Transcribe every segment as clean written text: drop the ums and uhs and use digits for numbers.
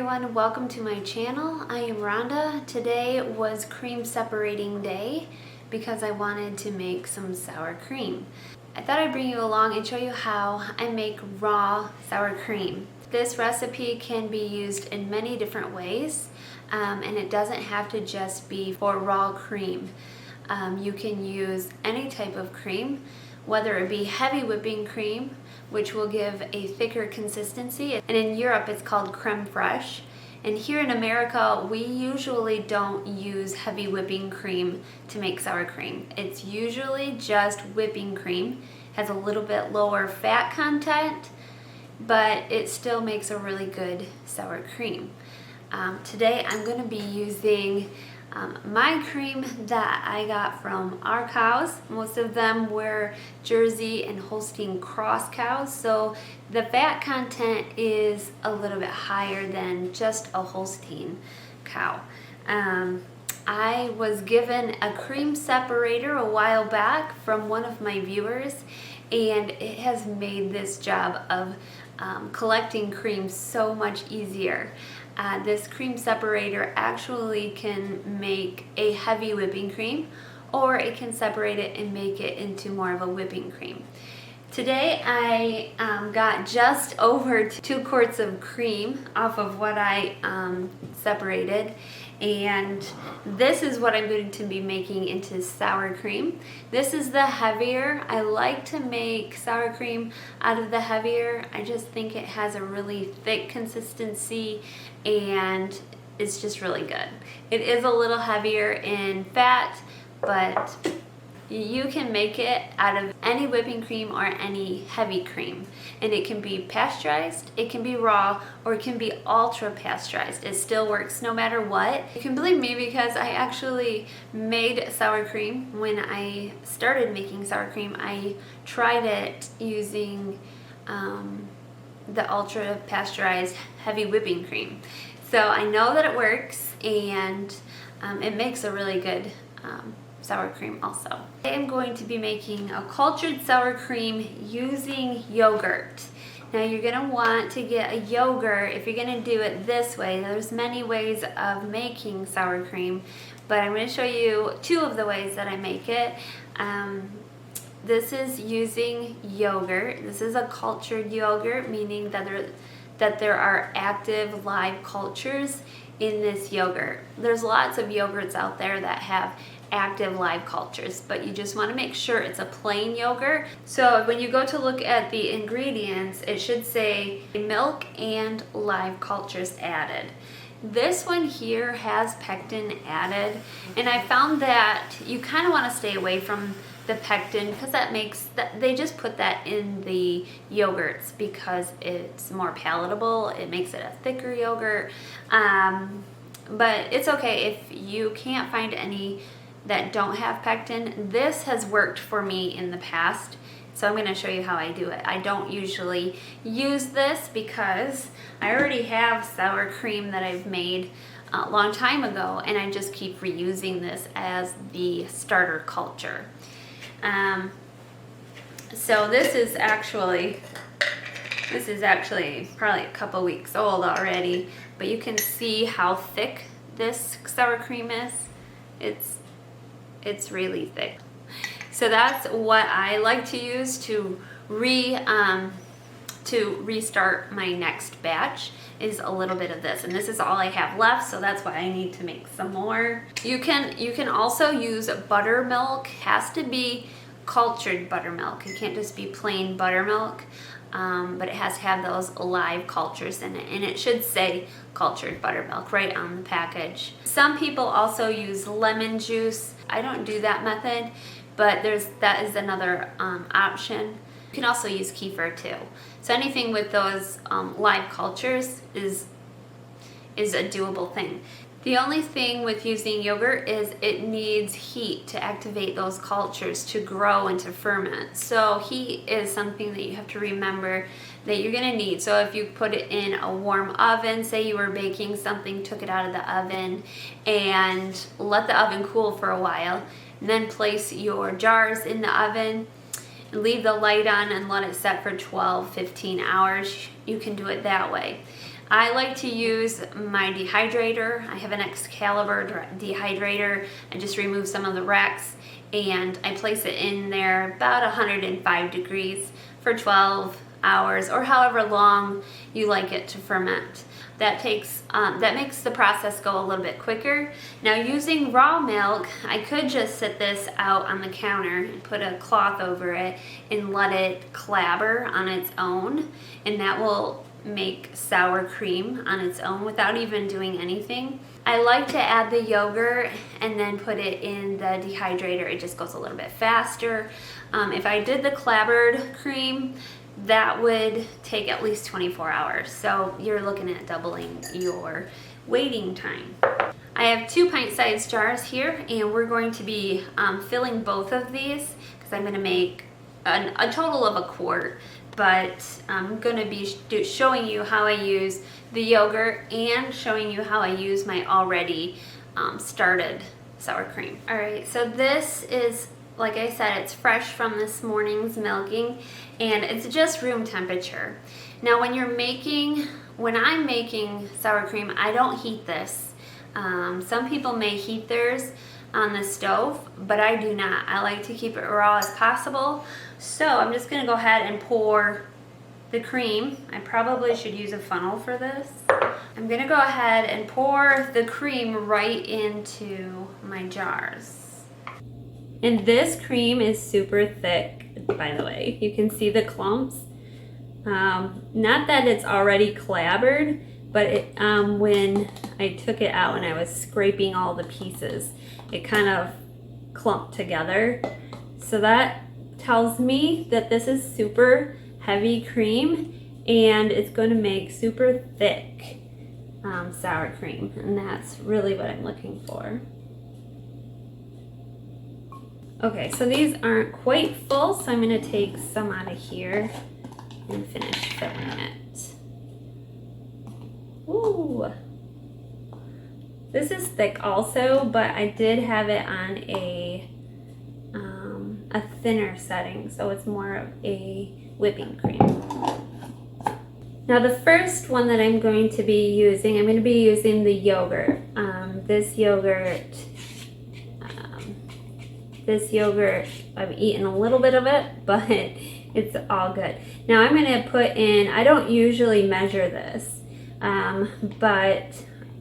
everyone, welcome to my channel. I am Rhonda. Today was cream separating day because I wanted to make some sour cream. I thought I'd bring you along and show you how I make raw sour cream. This recipe can be used in many different ways and it doesn't have to just be for raw cream. You can use any type of cream, whether it be heavy whipping cream, which will give a thicker consistency, and in Europe it's called Creme Fraiche. And here in America, we usually don't use heavy whipping cream to make sour cream. It's usually just whipping cream, has a little bit lower fat content, but it still makes a really good sour cream. Today I'm going to be using my cream that I got from our cows. Most of them were Jersey and Holstein cross cows, so the fat content is a little bit higher than just a Holstein cow. I was given a cream separator a while back from one of my viewers, and it has made this job of collecting cream so much easier. This cream separator actually can make a heavy whipping cream, or it can separate it and make it into more of a whipping cream. Today I got just over 2 quarts of cream off of what I separated, and this is what I'm going to be making into sour cream. This is the heavier. I like to make sour cream out of the heavier. I just think it has a really thick consistency and it's just really good. It is a little heavier in fat, but you can make it out of any whipping cream or any heavy cream. And it can be pasteurized, it can be raw, or it can be ultra pasteurized. It still works no matter what. You can believe me because I actually made sour cream. When I started making sour cream, I tried it using the ultra pasteurized heavy whipping cream. So I know that it works, and it makes a really good sour cream also. I am going to be making a cultured sour cream using yogurt. Now you're going to want to get a yogurt if you're going to do it this way. There's many ways of making sour cream, but I'm going to show you 2 of the ways that I make it. This is using yogurt. This is a cultured yogurt, meaning that there are active live cultures in this yogurt. There's lots of yogurts out there that have active live cultures, but you just want to make sure it's a plain yogurt. So when you go to look at the ingredients, it should say milk and live cultures added. This one here has pectin added, and I found that you kind of want to stay away from the pectin because they just put that in the yogurts because it's more palatable. It makes it a thicker yogurt, but it's okay if you can't find any that don't have pectin. This has worked for me in the past, so I'm going to show you how I do it. I don't usually use this because I already have sour cream that I've made a long time ago, and I just keep reusing this as the starter culture. So this is actually probably a couple weeks old already, but you can see how thick this sour cream is. It's really thick. So that's what I like to use to restart my next batch, is a little bit of this, and this is all I have left, so that's why I need to make some more. You can also use buttermilk. Has to be cultured buttermilk. It can't just be plain buttermilk, but it has to have those live cultures in it, and it should say cultured buttermilk right on the package. Some people also use lemon juice. I don't do that method, but that is another option. You can also use kefir too. So anything with those live cultures is a doable thing. The only thing with using yogurt is it needs heat to activate those cultures to grow and to ferment. So heat is something that you have to remember that you're going to need. So if you put it in a warm oven, say you were baking something, took it out of the oven and let the oven cool for a while, and then place your jars in the oven, leave the light on and let it set for 12-15 hours. You can do it that way. I like to use my dehydrator. I have an Excalibur dehydrator. I just remove some of the wrecks and I place it in there about 105 degrees for 12 hours or however long you like it to ferment. That makes the process go a little bit quicker. Now, using raw milk, I could just sit this out on the counter and put a cloth over it and let it clabber on its own, and that will make sour cream on its own without even doing anything. I like to add the yogurt and then put it in the dehydrator. It just goes a little bit faster. If I did the clabbered cream, that would take at least 24 hours. So you're looking at doubling your waiting time. I have 2 pint-sized jars here, and we're going to be filling both of these because I'm going to make a total of a quart. But I'm going to be showing you how I use the yogurt and showing you how I use my already started sour cream. All right, so this is, like I said, it's fresh from this morning's milking, and it's just room temperature. Now, when I'm making sour cream, I don't heat this. Some people may heat theirs on the stove, but I do not. I like to keep it raw as possible. So I'm just gonna go ahead and pour the cream. I probably should use a funnel for this. I'm gonna go ahead and pour the cream right into my jars. And this cream is super thick, by the way. You can see the clumps. Not that it's already clabbered, but when I took it out and I was scraping all the pieces, it kind of clumped together. So that tells me that this is super heavy cream and it's going to make super thick sour cream, and that's really what I'm looking for. Okay, so these aren't quite full, so I'm going to take some out of here and finish filling it. Ooh, this is thick also, but I did have it on a thinner setting, so it's more of a whipping cream. Now, the first one that I'm going to be using, I'm going to be using the yogurt. This yogurt, I've eaten a little bit of it, but it's all good. Now I'm going to put in, I don't usually measure this, but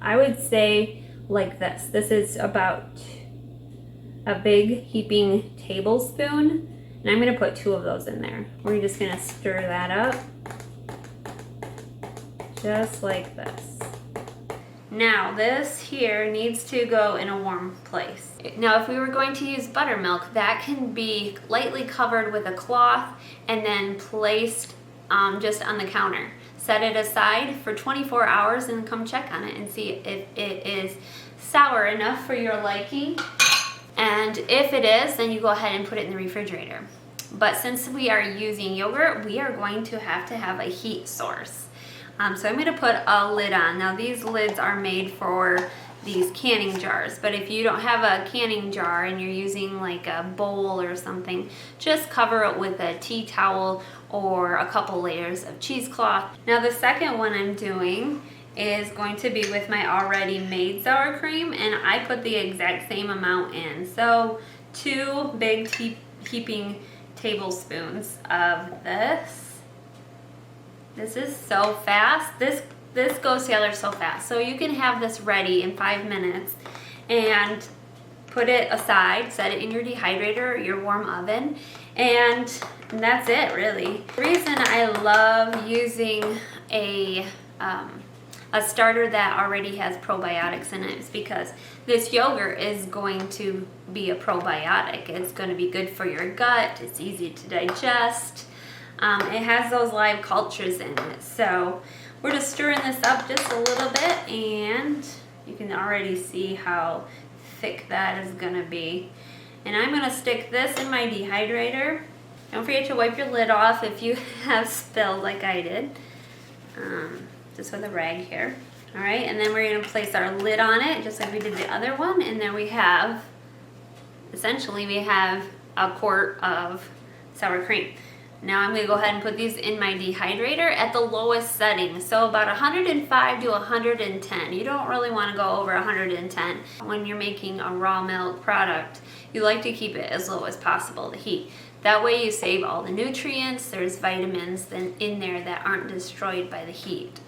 I would say like this. This is about a big heaping tablespoon, and I'm going to put 2 of those in there. We're just going to stir that up, just like this. Now this here needs to go in a warm place. Now if we were going to use buttermilk, that can be lightly covered with a cloth and then placed just on the counter. Set it aside for 24 hours and come check on it and see if it is sour enough for your liking. And if it is, then you go ahead and put it in the refrigerator. But since we are using yogurt, we are going to have a heat source. So I'm going to put a lid on. Now these lids are made for these canning jars, but if you don't have a canning jar and you're using like a bowl or something, just cover it with a tea towel or a couple layers of cheesecloth. Now the second one I'm doing is going to be with my already made sour cream, and I put the exact same amount in. So 2 big heaping tablespoons of this. This is so fast. This goes together so fast. So you can have this ready in 5 minutes and put it aside, set it in your dehydrator or your warm oven, and that's it really. The reason I love using a starter that already has probiotics in it is because this yogurt is going to be a probiotic. It's going to be good for your gut. It's easy to digest. It has those live cultures in it. So we're just stirring this up just a little bit, and you can already see how thick that is going to be. And I'm going to stick this in my dehydrator. Don't forget to wipe your lid off if you have spilled like I did. Just with a rag here. All right, and then we're going to place our lid on it just like we did the other one, and then we have a quart of sour cream. Now I'm gonna go ahead and put these in my dehydrator at the lowest setting. So about 105 to 110. You don't really wanna go over 110. When you're making a raw milk product, you like to keep it as low as possible, the heat. That way you save all the nutrients, there's vitamins in there that aren't destroyed by the heat.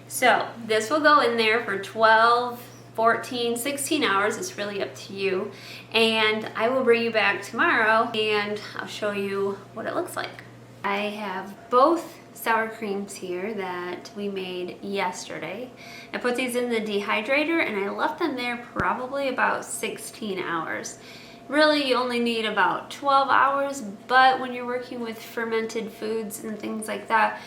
So this will go in there for 12, 14, 16 hours, it's really up to you. And I will bring you back tomorrow and I'll show you what it looks like. I have both sour creams here that we made yesterday. I put these in the dehydrator and I left them there probably about 16 hours. Really, you only need about 12 hours, but when you're working with fermented foods and things like that,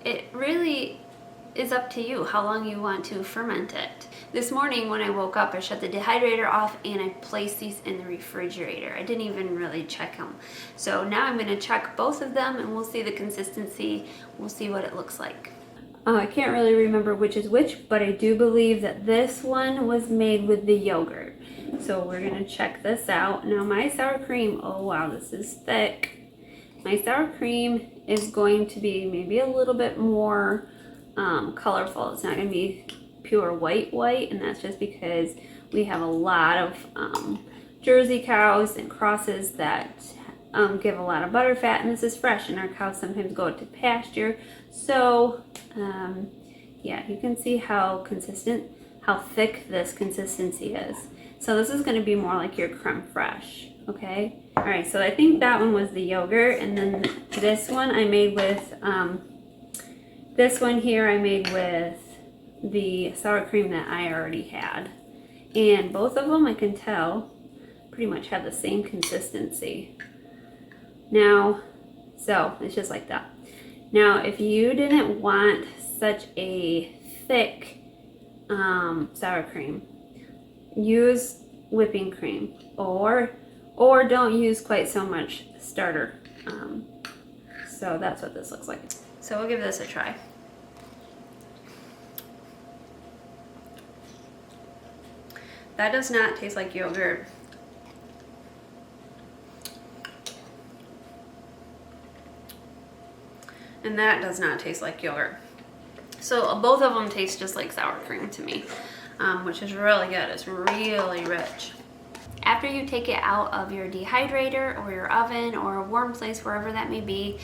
it really is up to you how long you want to ferment it. This morning when I woke up, I shut the dehydrator off and I placed these in the refrigerator. I didn't even really check them. So now I'm gonna check both of them and we'll see the consistency. We'll see what it looks like. I can't really remember which is which, but I do believe that this one was made with the yogurt. So we're gonna check this out. Now my sour cream, oh wow, this is thick. My sour cream is going to be maybe a little bit more colorful. It's not going to be pure white, and that's just because we have a lot of Jersey cows and crosses that give a lot of butter fat, and this is fresh, and our cows sometimes go to pasture. So yeah, you can see how thick this consistency is. So this is going to be more like your creme fraiche. Okay, all right, so I think that one was the yogurt, and then this one I made with this one here I made with the sour cream that I already had. And both of them, I can tell, pretty much have the same consistency. Now, so it's just like that. Now, if you didn't want such a thick sour cream, use whipping cream or don't use quite so much starter. So that's what this looks like. So we'll give this a try. That does not taste like yogurt. And that does not taste like yogurt. So both of them taste just like sour cream to me, which is really good. It's really rich. After you take it out of your dehydrator or your oven or a warm place, wherever that may be,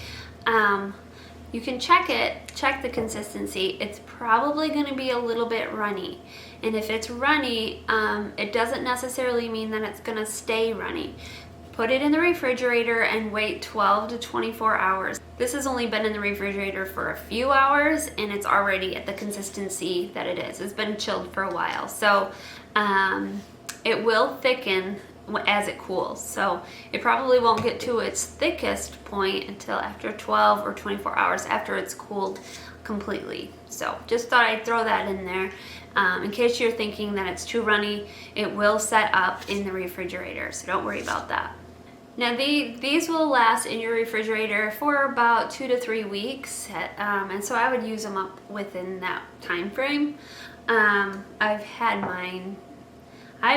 you can check the consistency. It's probably going to be a little bit runny. And if it's runny, it doesn't necessarily mean that it's going to stay runny. Put it in the refrigerator and wait 12 to 24 hours. This has only been in the refrigerator for a few hours and it's already at the consistency that it is. It's been chilled for a while. So it will thicken as it cools. So it probably won't get to its thickest point until after 12 or 24 hours after it's cooled completely. So just thought I'd throw that in there. In case you're thinking that it's too runny, it will set up in the refrigerator, so don't worry about that. Now these will last in your refrigerator for about 2 to 3 weeks, and so I would use them up within that time frame. I've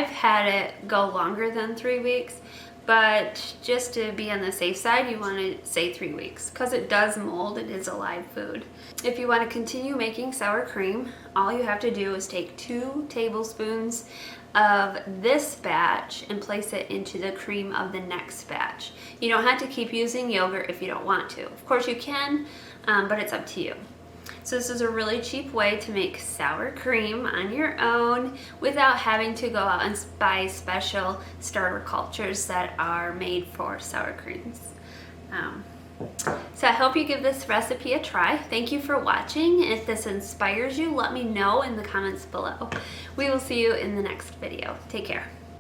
had it go longer than 3 weeks, but just to be on the safe side, you want to say 3 weeks because it does mold. It is a live food. If you want to continue making sour cream, all you have to do is take 2 tablespoons of this batch and place it into the cream of the next batch. You don't have to keep using yogurt if you don't want to. Of course you can, but it's up to you. So this is a really cheap way to make sour cream on your own without having to go out and buy special starter cultures that are made for sour creams. So I hope you give this recipe a try. Thank you for watching. If this inspires you, let me know in the comments below. We will see you in the next video. Take care.